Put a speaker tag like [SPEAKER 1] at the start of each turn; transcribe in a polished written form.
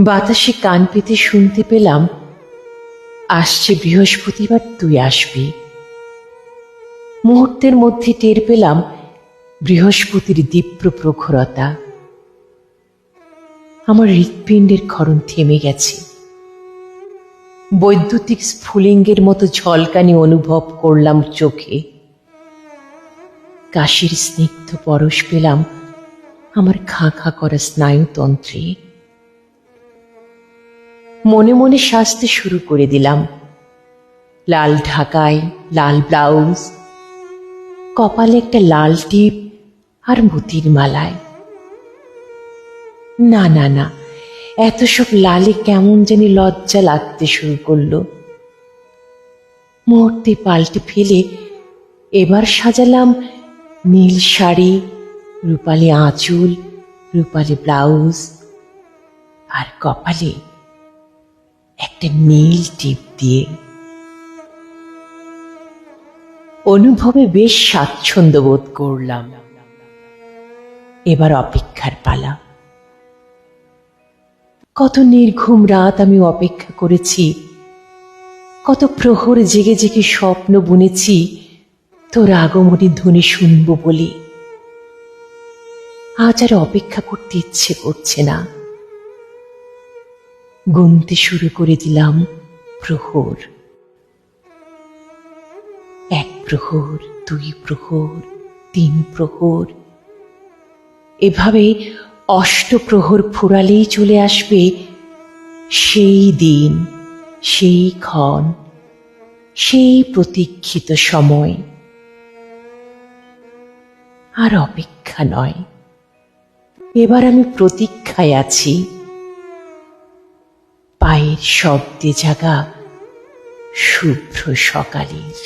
[SPEAKER 1] বাতাসে কান পেতে শুনতে পেলাম, আসছে বৃহস্পতিবার তুই আসবি। মুহূর্তের মধ্যে টের পেলাম বৃহস্পতির দীপ্র প্রখরতা। আমার হৃৎপিণ্ডের ক্ষরণ থেমে গেছে। বৈদ্যুতিক স্ফুলিঙ্গের মতো ঝলকানি অনুভব করলাম চোখে। কাশির স্নিগ্ধ পরশ পেলাম আমার খাঁ খাঁ করা স্নায়ুতন্ত্রে। মনে মনে সাজতে শুরু করে দিলাম। লাল ঢাকায়, লাল ব্লাউজ, কপালে একটা লাল টিপ আর মতির মালায়। না না না, এত সব লালে কেমন জানি লজ্জা লাগতে শুরু করলো। মুহূর্তে পাল্টে ফেলে এবার সাজালাম নীল শাড়ি, রূপালি আঁচল, রূপালি ব্লাউজ, আর কপালে একটা নীল টিপ দিয়ে। অনুভবে বেশ স্বাচ্ছন্দ্য বোধ করলাম। এবার অপেক্ষার পালা। কত নির্ঘুম রাত আমি অপেক্ষা করেছি, কত প্রহর জেগে জেগে স্বপ্ন বুনেছি তোর আগমনী ধ্বনি শুনব বলে। আজ আর অপেক্ষা করতে ইচ্ছে করছে না। গুনতে শুরু করে দিলাম প্রহর। 1 প্রহর, 2 প্রহর, 3 প্রহর, এভাবে 8 প্রহর ফুরালেই চলে আসবে সেই দিন, সেই ক্ষণ, সেই প্রতীক্ষিত সময়। আর অপেক্ষা নয়, এবার আমি প্রতীক্ষায় আছি। পায়ের শব্দে জাগা শুভ্র সকালের।